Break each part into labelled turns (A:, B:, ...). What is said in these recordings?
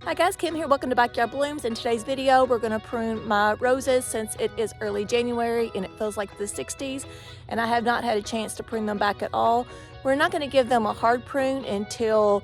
A: Hi guys, Kim here. Welcome to Backyard Blooms. In today's video, we're going to prune my roses since it is early January and it feels like the 60s and I have not had a chance to prune them back at all. We're not going to give them a hard prune until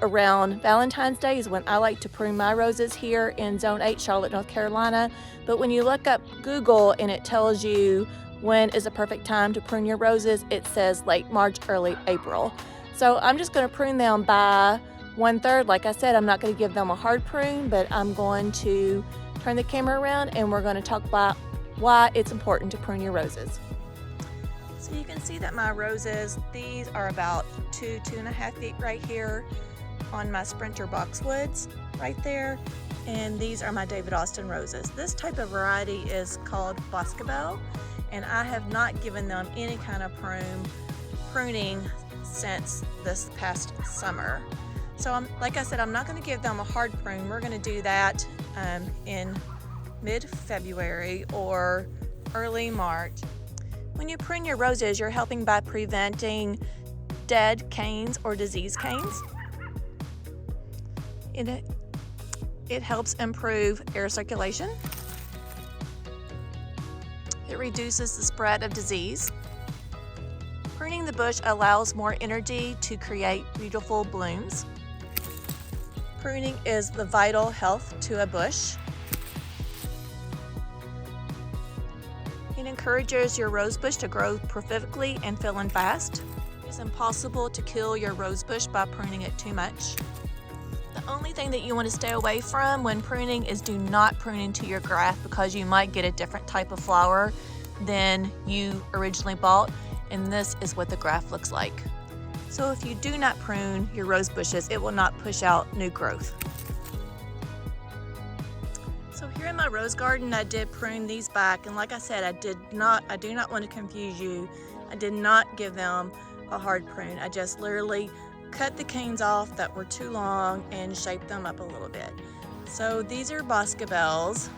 A: around Valentine's Day is when I like to prune my roses here in Zone 8, Charlotte, North Carolina. But when you look up Google and it tells you when is a perfect time to prune your roses, it says late March, early April. So I'm just going to prune them by 1/3. Like I said, I'm not going to give them a hard prune, but I'm going to turn the camera around and we're going to talk about why it's important to prune your roses. So you can see that my roses, these are about 2.5 feet right here on my Sprinter boxwoods right there. And these are my David Austin roses. This type of variety is called Boscabel, and I have not given them any kind of pruning since this past summer. So like I said, I'm not going to give them a hard prune. We're going to do that in mid-February or early March. When you prune your roses, you're helping by preventing dead canes or diseased canes. It helps improve air circulation. It reduces the spread of disease. Pruning the bush allows more energy to create beautiful blooms. Pruning is the vital health to a bush. It encourages your rose bush to grow prolifically and fill in fast. It's impossible to kill your rose bush by pruning it too much. The only thing that you want to stay away from when pruning is do not prune into your graft, because you might get a different type of flower than you originally bought, and this is what the graft looks like. So if you do not prune your rose bushes, it will not push out new growth. So here in my rose garden, I did prune these back, and like I said, I do not want to confuse you. I did not give them a hard prune. I just literally cut the canes off that were too long and shaped them up a little bit. So these are Boscabels,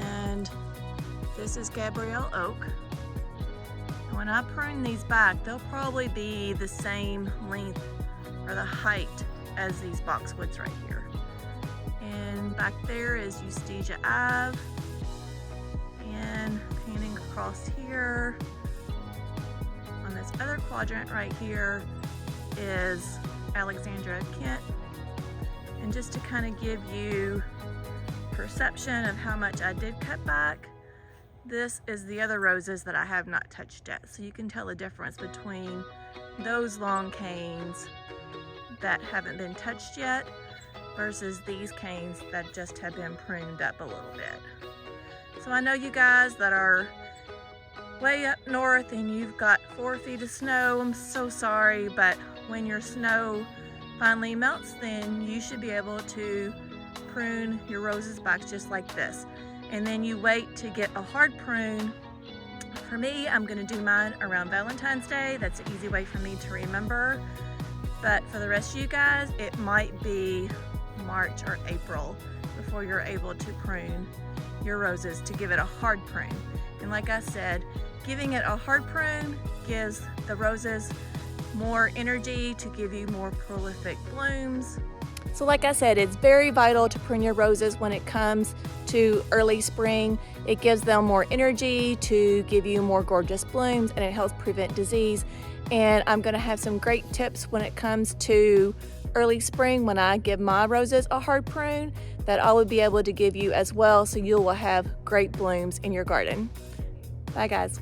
A: and this is Gabrielle Oak. When I prune these back, they'll probably be the same length or the height as these boxwoods right here. And back there is Eustacia Ave, and panning across here on this other quadrant right here is Alexandra Kent. And just to kind of give you perception of how much I did cut back, this is the other roses that I have not touched yet. So you can tell the difference between those long canes that haven't been touched yet versus these canes that just have been pruned up a little bit. So I know you guys that are way up north and you've got 4 feet of snow, I'm so sorry, but when your snow finally melts, then you should be able to prune your roses back just like this. And then you wait to get a hard prune. For me, I'm gonna do mine around Valentine's Day. That's an easy way for me to remember. But for the rest of you guys, it might be March or April before you're able to prune your roses to give it a hard prune. And like I said, giving it a hard prune gives the roses more energy to give you more prolific blooms. So like I said, it's very vital to prune your roses when it comes to early spring. It gives them more energy to give you more gorgeous blooms, and it helps prevent disease. And I'm gonna have some great tips when it comes to early spring when I give my roses a hard prune that I will be able to give you as well, so you will have great blooms in your garden. Bye guys.